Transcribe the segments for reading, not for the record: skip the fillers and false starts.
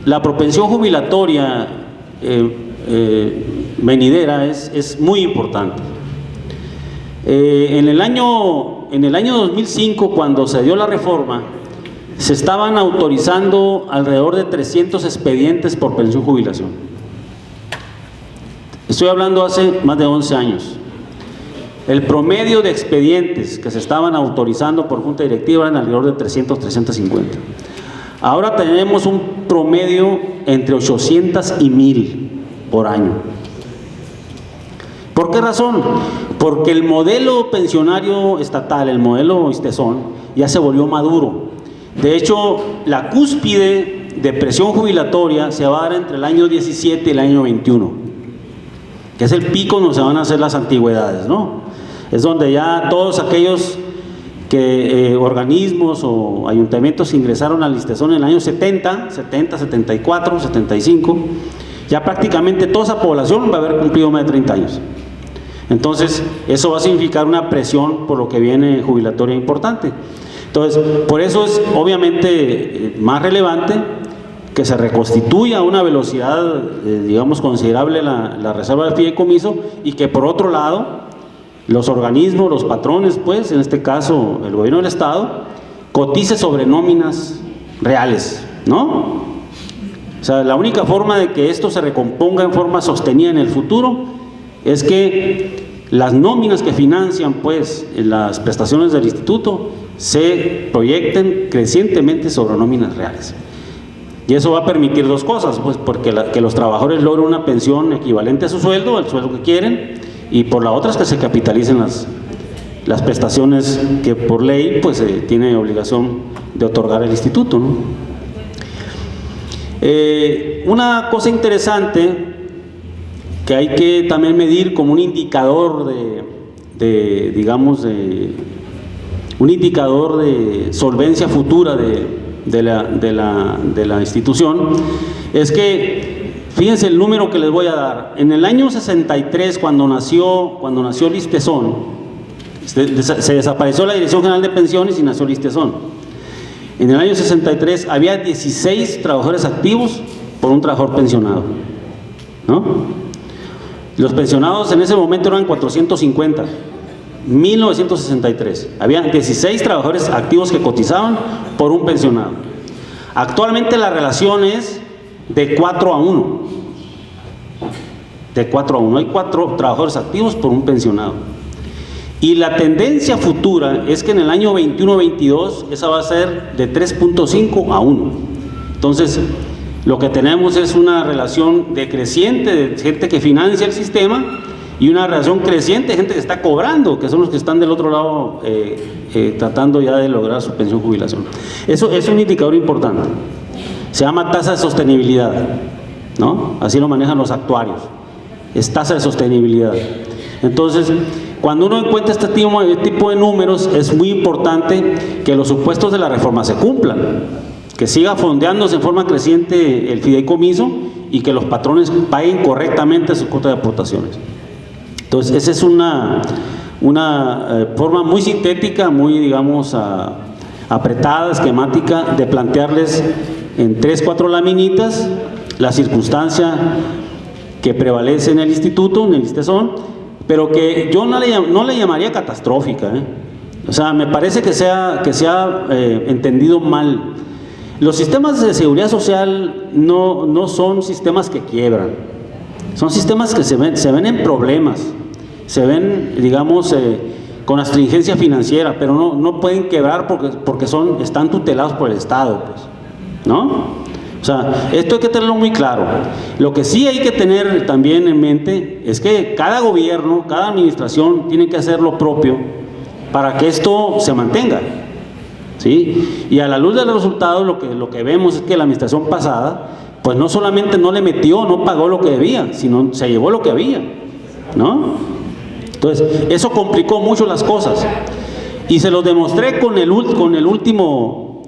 la propensión jubilatoria venidera es muy importante. En el año 2005, cuando se dio la reforma, se estaban autorizando alrededor de 300 expedientes por pensión jubilación. Estoy hablando hace más de 11 años. El promedio de expedientes que se estaban autorizando por junta directiva eran alrededor de 300, 350. Ahora tenemos un promedio entre 800 y 1000 por año. ¿Por qué razón? Porque el modelo pensionario estatal, el modelo ISTESON, ya se volvió maduro. De hecho, la cúspide de presión jubilatoria se va a dar entre el año 17 y el año 21, que es el pico donde se van a hacer las antigüedades, ¿no? Es donde ya todos aquellos organismos o ayuntamientos ingresaron al ISTESON en el año 70, 74, 75, ya prácticamente toda esa población va a haber cumplido más de 30 años. Entonces, eso va a significar una presión por lo que viene jubilatoria importante. Entonces, por eso es obviamente más relevante que se reconstituya a una velocidad, digamos, considerable la reserva de fideicomiso, y que por otro lado, los organismos, los patrones, pues, en este caso el gobierno del Estado, cotice sobre nóminas reales, ¿no? O sea, la única forma de que esto se recomponga en forma sostenida en el futuro es que las nóminas que financian, pues, las prestaciones del instituto se proyecten crecientemente sobre nóminas reales. Y eso va a permitir dos cosas, pues, porque que los trabajadores logren una pensión equivalente a su sueldo, al sueldo que quieren, y por la otra es que se capitalicen las prestaciones que por ley, pues, tiene obligación de otorgar el instituto, ¿no? Una cosa interesante que hay que también medir como un indicador un indicador de solvencia futura de la institución, es que, fíjense el número que les voy a dar. En el año 63, cuando nació el ISTESON, se desapareció la Dirección General de Pensiones y nació el ISTESON. En el año 63 había 16 trabajadores activos por un trabajador pensionado, ¿no? Los pensionados en ese momento eran 450. 1963 había 16 trabajadores activos que cotizaban por un pensionado. Actualmente la relación es de 4 a 1. De 4 a 1. Hay 4 trabajadores activos por un pensionado. Y la tendencia futura es que en el año 21-22 esa va a ser de 3.5 a 1. Entonces, lo que tenemos es una relación decreciente de gente que financia el sistema y una relación creciente de gente que está cobrando, que son los que están del otro lado tratando ya de lograr su pensión jubilación. Eso es un indicador importante. Se llama tasa de sostenibilidad, ¿no? Así lo manejan los actuarios. Es tasa de sostenibilidad. Entonces, cuando uno encuentra este tipo de números, es muy importante que los supuestos de la reforma se cumplan, que siga fondeándose en forma creciente el fideicomiso y que los patrones paguen correctamente su cuota de aportaciones. Entonces, esa es una forma muy sintética, muy, digamos, apretada, esquemática, de plantearles en 3-4 laminitas la circunstancia que prevalece en el instituto, en el ISTESON, pero que yo no le llamaría catastrófica, ¿eh? O sea, me parece que se ha entendido mal. Los sistemas de seguridad social no son sistemas que quiebran, son sistemas que se ven en problemas, se ven, digamos, con astringencia financiera, pero no pueden quebrar porque están tutelados por el Estado, pues, ¿no? O sea, esto hay que tenerlo muy claro. Lo que sí hay que tener también en mente es que cada gobierno, cada administración tiene que hacer lo propio para que esto se mantenga, ¿sí? Y a la luz de los resultados, lo que vemos es que la administración pasada, pues no solamente no le metió, no pagó lo que debía, sino se llevó lo que había, ¿no? Entonces, eso complicó mucho las cosas. Y se los demostré con el último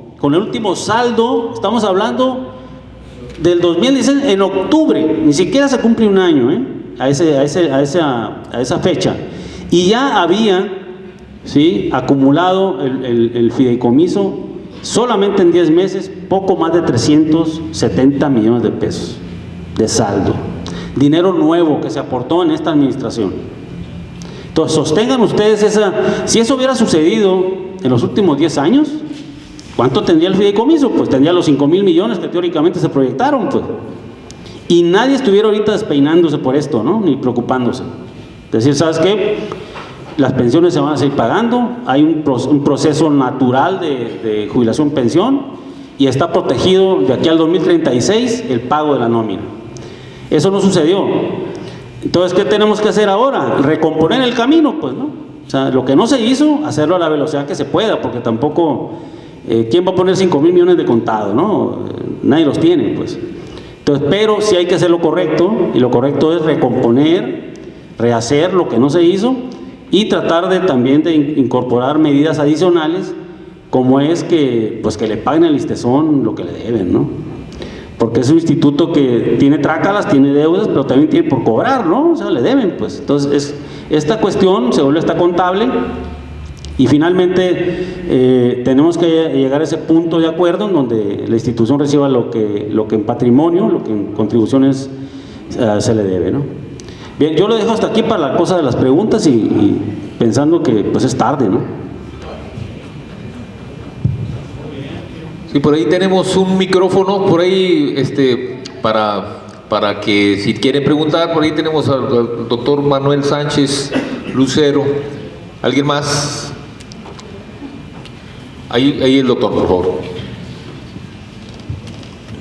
saldo. Estamos hablando del 2016, en octubre, ni siquiera se cumple un año, a esa fecha, y ya había, ¿sí?, acumulado el fideicomiso solamente en 10 meses, poco más de 370 millones de pesos de saldo. Dinero nuevo que se aportó en esta administración. Entonces, sostengan ustedes si eso hubiera sucedido en los últimos 10 años, ¿cuánto tendría el fideicomiso? Pues tendría los 5,000 millones que teóricamente se proyectaron, pues. Y nadie estuviera ahorita despeinándose por esto, ¿no? Ni preocupándose. Es decir, ¿sabes qué? Las pensiones se van a seguir pagando, hay un proceso natural de jubilación-pensión y está protegido de aquí al 2036 el pago de la nómina. Eso no sucedió. Entonces, ¿qué tenemos que hacer ahora? Recomponer el camino, pues, ¿no? O sea, lo que no se hizo, hacerlo a la velocidad que se pueda, porque tampoco, ¿quién va a poner 5,000 millones de contado, no? Nadie los tiene, pues. Entonces, pero sí hay que hacer lo correcto, y lo correcto es recomponer, rehacer lo que no se hizo, y tratar también de incorporar medidas adicionales, como es que, pues, que le paguen al ISSSTESON lo que le deben, ¿no? Porque es un instituto que tiene trácalas, tiene deudas, pero también tiene por cobrar, ¿no? O sea, le deben, pues. Entonces, esta cuestión se vuelve esta contable, y finalmente tenemos que llegar a ese punto de acuerdo en donde la institución reciba lo que en patrimonio, lo que en contribuciones se le debe, ¿no? Bien, yo lo dejo hasta aquí para la cosa de las preguntas y pensando que pues es tarde, ¿no? Sí, por ahí tenemos un micrófono, por ahí para que si quieren preguntar, por ahí tenemos al doctor Manuel Sánchez Lucero. ¿Alguien más? Ahí el doctor, por favor.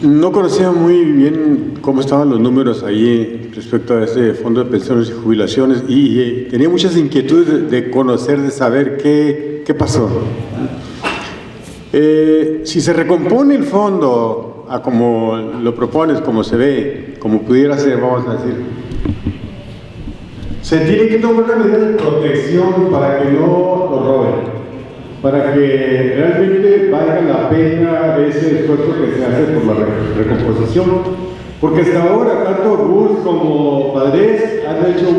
No conocía muy bien cómo estaban los números ahí respecto a este fondo de pensiones y jubilaciones y tenía muchas inquietudes de conocer, de saber qué pasó. Si se recompone el fondo a como lo propones, como se ve, como pudiera ser, vamos a decir, se tiene que tomar una medida de protección para que no lo roben, para que realmente valga la pena ese esfuerzo que se hace por la recomposición, porque hasta ahora tanto RUS como Padres han hecho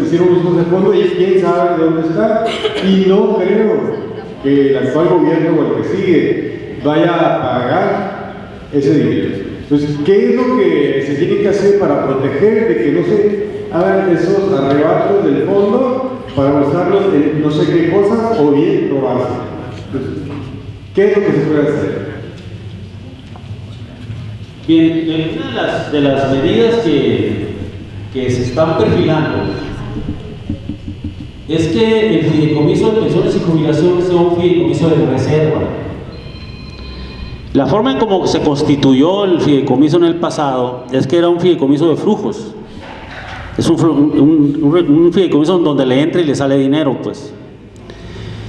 hicieron uso del fondo y quién sabe de dónde está, y no creo que el actual gobierno o el que sigue vaya a pagar ese dinero. Entonces, ¿qué es lo que se tiene que hacer para proteger de que no se hagan esos arrebatos del fondo para usarlos en no sé qué cosas o bien robarse? Entonces, ¿qué es lo que se puede hacer? Bien, una de las medidas que se están perfilando es que el fideicomiso de pensiones y jubilaciones sea un fideicomiso de reserva. La forma en cómo se constituyó el fideicomiso en el pasado es que era un fideicomiso de flujos. Es un fideicomiso donde le entra y le sale dinero, pues.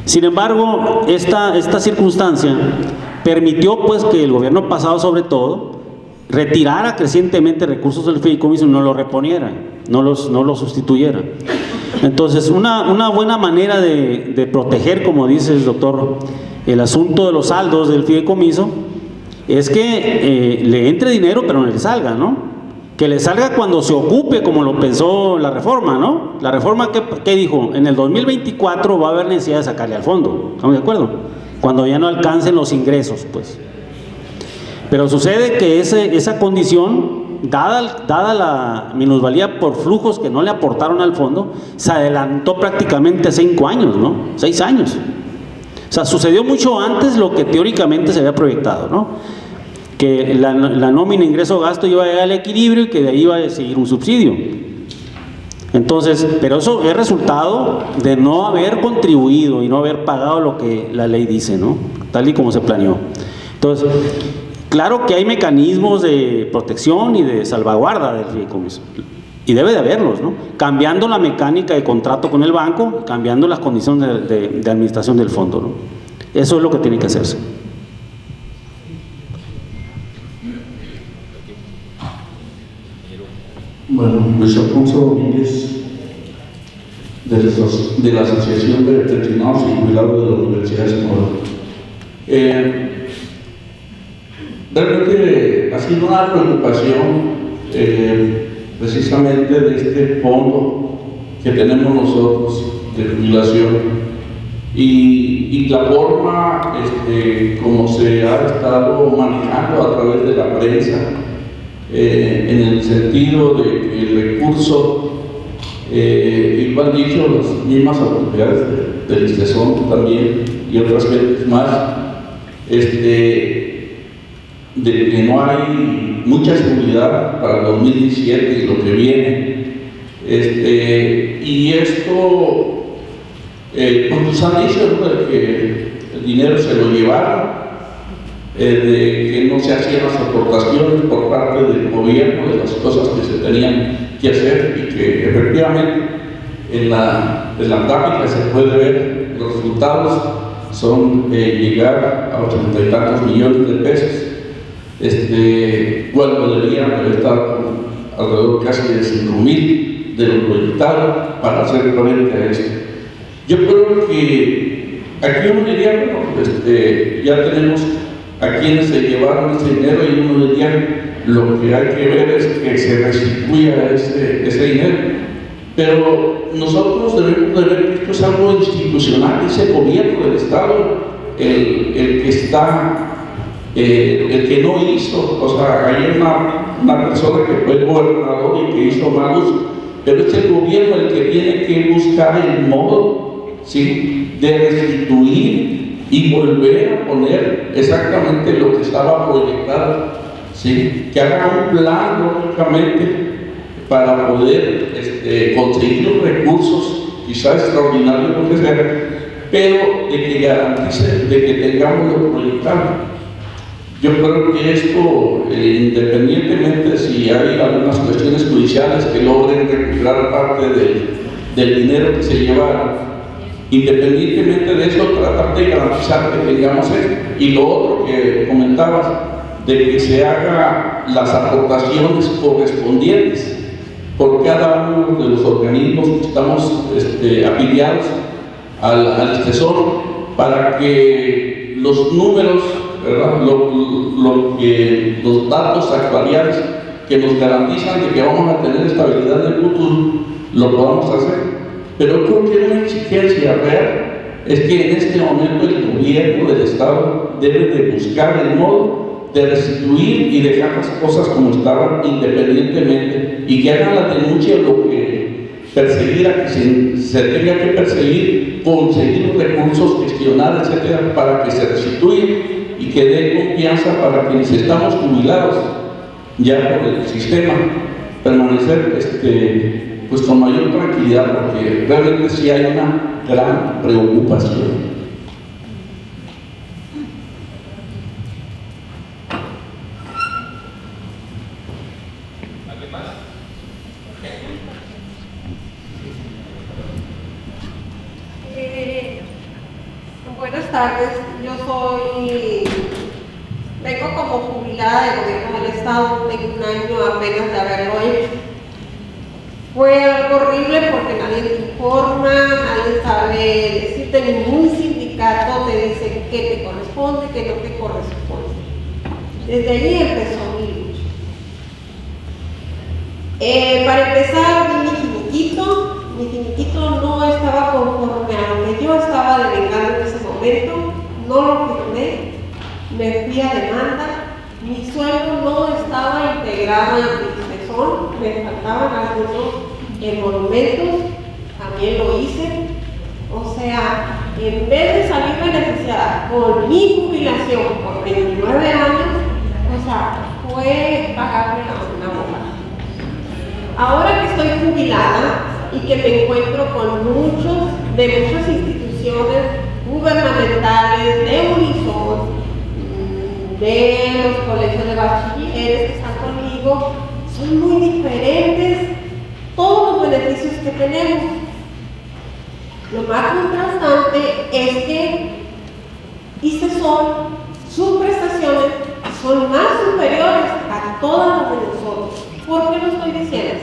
Sin embargo, esta circunstancia permitió, pues, que el gobierno pasado, sobre todo, retirara crecientemente recursos del fideicomiso y no lo reponiera, no lo sustituyera. Entonces, una buena manera de proteger, como dice el doctor, el asunto de los saldos del fideicomiso, es que le entre dinero pero no le salga, ¿no? Que le salga cuando se ocupe, como lo pensó la reforma, ¿no? La reforma, ¿qué dijo? En el 2024 va a haber necesidad de sacarle al fondo, ¿estamos de acuerdo? Cuando ya no alcancen los ingresos, pues. Pero sucede que esa condición, dada la minusvalía por flujos que no le aportaron al fondo, se adelantó prácticamente 5 años, ¿no? 6 años. O sea, sucedió mucho antes lo que teóricamente se había proyectado, ¿no? Que la nómina ingreso-gasto iba a llegar al equilibrio y que de ahí iba a seguir un subsidio. Entonces, pero eso es resultado de no haber contribuido y no haber pagado lo que la ley dice, ¿no? Tal y como se planeó. Entonces, claro que hay mecanismos de protección y de salvaguarda del fideicomiso, y debe de haberlos, ¿no? Cambiando la mecánica de contrato con el banco, cambiando las condiciones de administración del fondo, ¿no? Eso es lo que tiene que hacerse. Bueno, Luis Alfonso Domínguez, de la Asociación de Retirados y Jubilados de la Universidad de Sonora. Realmente ha sido una preocupación precisamente de este fondo que tenemos nosotros de jubilación, Y la forma como se ha estado manejando a través de la prensa, en el sentido de que el recurso, y lo han dicho las mismas autoridades del ISTESON también y otras gentes más, de que no hay mucha seguridad para el 2017 y lo que viene. Y esto, pues nos han dicho, ¿no?, de que el dinero se lo llevaron, de que no se hacían las aportaciones por parte del gobierno de las cosas que se tenían que hacer, y que efectivamente en la gráfica se puede ver los resultados son llegar a 80 y tantos millones de pesos, cuando deberían haber estado alrededor casi de 5,000 de lo proyectado para hacer frente a esto. Yo creo que aquí uno diría, bueno, ya tenemos a quienes se llevaron ese dinero, y uno diría, lo que hay que ver es que se restituya ese dinero. Pero nosotros debemos de ver que esto es algo institucional, es el gobierno del Estado el que está, el que no hizo. O sea, hay una persona que fue gobernador y que hizo mal uso, pero es el gobierno el que tiene que buscar el modo, ¿sí?, de restituir y volver a poner exactamente lo que estaba proyectado, ¿sí?, que haga un plan lógicamente para poder conseguir los recursos, quizás extraordinarios, lo que sea, pero de que garantice de que tengamos lo proyectado. Yo creo que esto, independientemente de si hay algunas cuestiones judiciales que logren recuperar parte del dinero que se llevaron, independientemente de eso, tratar de garantizar que tengamos esto. Y lo otro que comentabas, de que se haga las aportaciones correspondientes por cada uno de los organismos que estamos afiliados al ISTESON, para que los números, ¿verdad?, los datos actuariales que nos garantizan de que vamos a tener estabilidad en el futuro, lo podamos hacer. Pero creo que una exigencia real es que en este momento el gobierno del Estado debe de buscar el modo de restituir y dejar las cosas como estaban, independientemente, y que hagan la denuncia, lo que perseguir a que se tenga que perseguir, conseguir los recursos, gestionar, etcétera, para que se restituya y que dé confianza para quienes estamos jubilados ya por el sistema, permanecer pues con mayor tranquilidad, porque realmente sí hay una gran preocupación. Buenas tardes, vengo como jubilada del gobierno del Estado, tengo un año apenas de haberlo hecho. Fue algo horrible porque nadie te informa, nadie sabe decirte, ningún sindicato te dice qué te corresponde, qué no te corresponde. Desde allí empezó mi lucha. Para empezar, mi finiquito no estaba conforme a lo que yo estaba devengando en ese momento, no lo firmé, me fui a demanda, mi sueldo no estaba integrado en mi ISTESON, me faltaban algunos emolumentos, también lo hice. O sea, en vez de salir beneficiada con mi jubilación por 29 años, o sea, fue pagarme a una boca. Ahora que estoy jubilada y que me encuentro con muchas instituciones gubernamentales, de Unison, de los colegios de bachilleres que están conmigo, son muy diferentes todos los beneficios que tenemos. Lo más contrastante es que ISTESON, sus prestaciones son más superiores a todas las de nosotros. ¿Por qué lo estoy diciendo?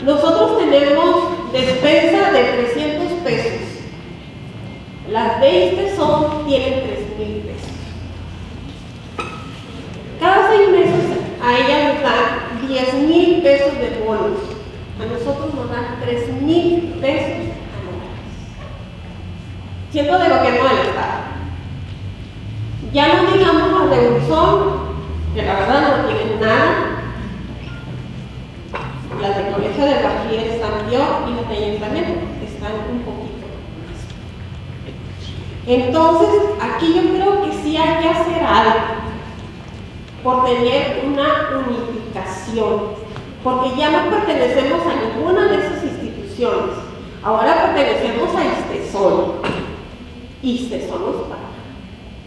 Nosotros tenemos despensa de 300 pesos. Las de ISTESON tienen 3,000 pesos. Cada 6 meses a ella nos dan 10,000 pesos de bonos. A nosotros nos dan 3,000 pesos anuales. siendo de gobierno del Estado. Ya no digamos las de Urizón, que la verdad no tienen nada. Las de Colegio de Bachiller están peor y las de Ayuntamiento están un poquito más. Entonces, aquí yo creo que sí hay que hacer algo por tener una unificación, porque ya no pertenecemos a ninguna de esas instituciones. Ahora pertenecemos a ISTESOL. ISTESOL nos paga.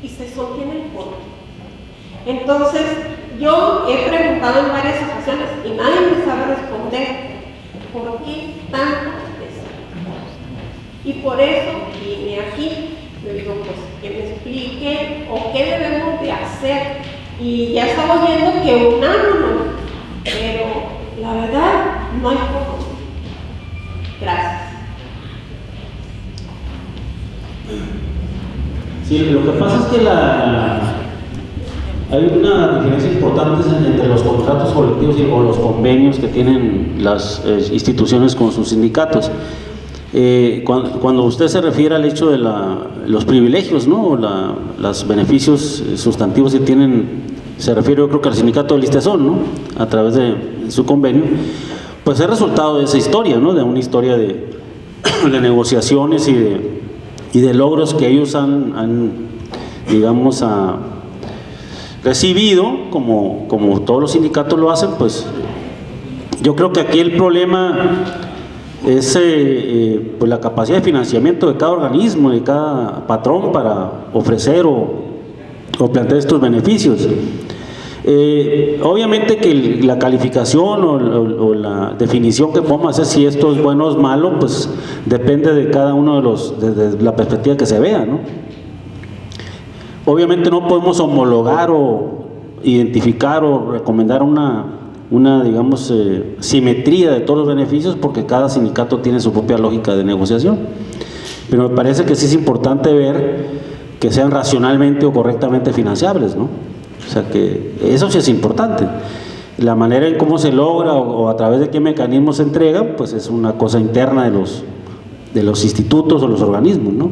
ISTESOL tiene el poder. Entonces, yo he preguntado en varias ocasiones y nadie me sabe responder por qué tanta desigualdad. Y por eso vine aquí. Le digo, pues, que me explique o qué debemos de hacer. Y ya estamos viendo que unámonos, pero la verdad no hay poco. Gracias. Sí, lo que pasa es que hay una diferencia importante entre los contratos colectivos o los convenios que tienen las instituciones con sus sindicatos. Cuando usted se refiere al hecho de los privilegios, ¿no? Los beneficios sustantivos que tienen, se refiere yo creo que al sindicato del ISTESOL, ¿no? A través de su convenio, pues es resultado de esa historia, ¿no? De una historia de negociaciones y de logros que ellos han digamos, recibido, como todos los sindicatos lo hacen. Pues yo creo que aquí el problema es pues la capacidad de financiamiento de cada organismo, de cada patrón para ofrecer o plantear estos beneficios. Obviamente que la calificación o la definición que podemos hacer si esto es bueno o es malo, pues depende de cada uno de la perspectiva que se vea, ¿no? Obviamente no podemos homologar o identificar o recomendar una digamos, simetría de todos los beneficios, porque cada sindicato tiene su propia lógica de negociación. Pero me parece que sí es importante ver que sean racionalmente o correctamente financiables, ¿no? O sea que eso sí es importante. La manera en cómo se logra o a través de qué mecanismos se entrega, pues es una cosa interna de los institutos o los organismos, ¿no?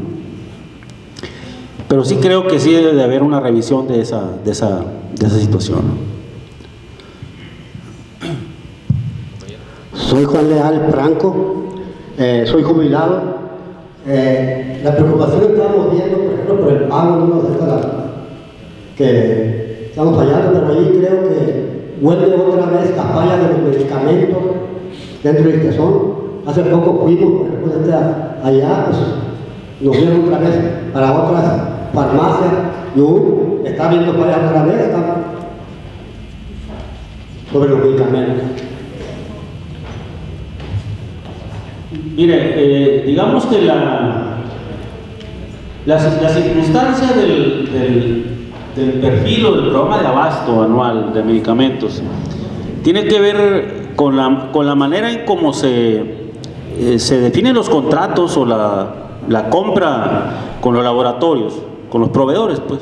Pero sí creo que sí debe de haber una revisión de esa situación, ¿no? Soy Juan Leal Franco, soy jubilado. La preocupación que estamos viendo, por ejemplo, por el pago de uno de estas que estamos fallando, pero ahí creo que vuelve otra vez la falla de los medicamentos dentro del ISTESOL. Hace poco fuimos, por ejemplo, allá, pues nos dieron otra vez para otras farmacias, y está viendo fallas otra vez sobre los medicamentos. Mire, digamos que la circunstancia del perfil o del programa de abasto anual de medicamentos tiene que ver con la manera en cómo se definen los contratos o la compra con los laboratorios, con los proveedores, pues,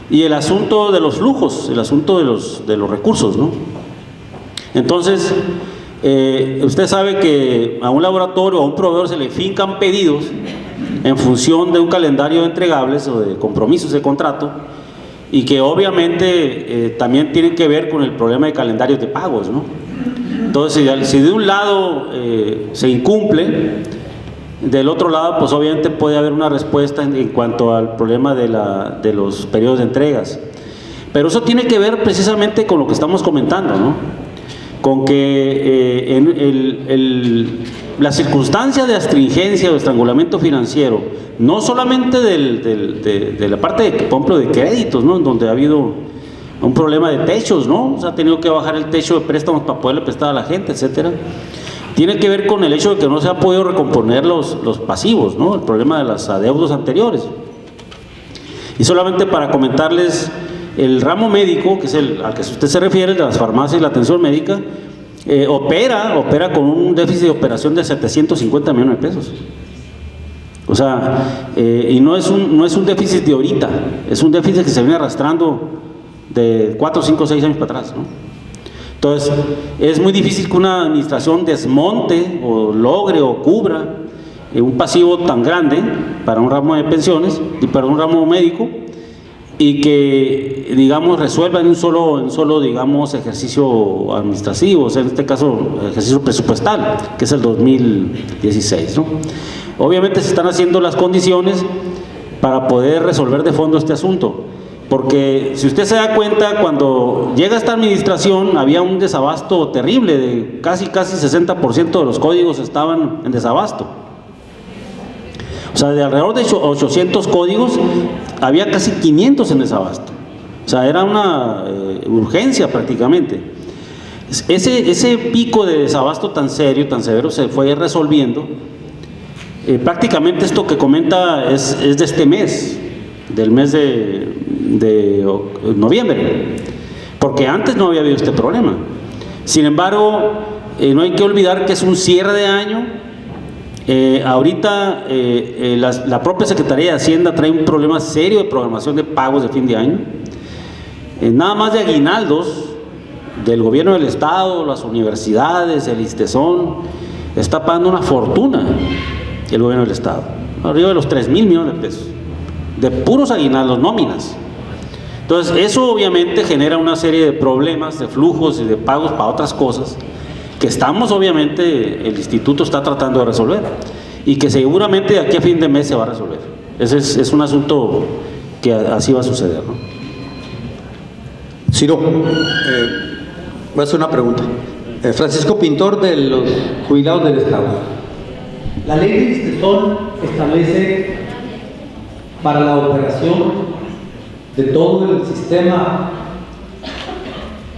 y el asunto de los flujos, el asunto de los recursos, ¿no? Entonces, usted sabe que a un laboratorio o a un proveedor se le fincan pedidos en función de un calendario de entregables o de compromisos de contrato, y que obviamente también tienen que ver con el problema de calendarios de pagos, ¿no? Entonces, si de un lado se incumple, del otro lado, pues obviamente puede haber una respuesta en cuanto al problema de los periodos de entregas. Pero eso tiene que ver precisamente con lo que estamos comentando, ¿no? Con que la circunstancia de astringencia o estrangulamiento financiero, no solamente de la parte, por ejemplo, de créditos, ¿no? Donde ha habido un problema de techos, ¿no? Se ha tenido que bajar el techo de préstamos para poderle prestar a la gente, etcétera. Tiene que ver con el hecho de que no se ha podido recomponer los pasivos, ¿no? El problema de los adeudos anteriores. Y solamente para comentarles, el ramo médico, que es al que usted se refiere, de las farmacias y la atención médica, opera con un déficit de operación de 750 millones de pesos. O sea, y no es un déficit de ahorita, es un déficit que se viene arrastrando de 4, 5, 6 años para atrás, ¿no? Entonces, es muy difícil que una administración desmonte o logre o cubra un pasivo tan grande para un ramo de pensiones y para un ramo médico, y que, digamos, resuelva en un solo digamos, ejercicio administrativo, o sea, en este caso, ejercicio presupuestal, que es el 2016, ¿no? Obviamente se están haciendo las condiciones para poder resolver de fondo este asunto, porque si usted se da cuenta, cuando llega esta administración había un desabasto terrible, de casi 60% de los códigos estaban en desabasto. O sea, de alrededor de 800 códigos, había casi 500 en desabasto. O sea, era una urgencia prácticamente. Ese pico de desabasto tan serio, tan severo, se fue resolviendo. Prácticamente esto que comenta es de este mes, del mes de noviembre, porque antes no había habido este problema. Sin embargo, no hay que olvidar que es un cierre de año. Ahorita la propia Secretaría de Hacienda trae un problema serio de programación de pagos de fin de año. Nada más de aguinaldos del gobierno del estado, las universidades, el ISTESON, está pagando una fortuna el gobierno del estado, arriba de los 3,000 millones de pesos, de puros aguinaldos, nóminas. Entonces eso obviamente genera una serie de problemas, de flujos y de pagos para otras cosas, que estamos, obviamente, el instituto está tratando de resolver y que seguramente de aquí a fin de mes se va a resolver. Ese es un asunto que así va a suceder, ¿no? Ciro, voy a hacer una pregunta. Francisco Pintor, de los jubilados del Estado. La ley de ISTESON establece para la operación de todo el sistema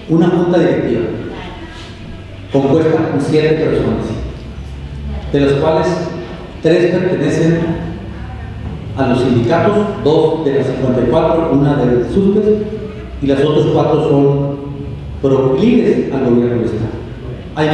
una junta directiva compuesta por 7 personas, de las cuales 3 pertenecen a los sindicatos, 2 de las 54, una del SUSPES, y las otras 4 son proclives al gobierno del Estado. Hay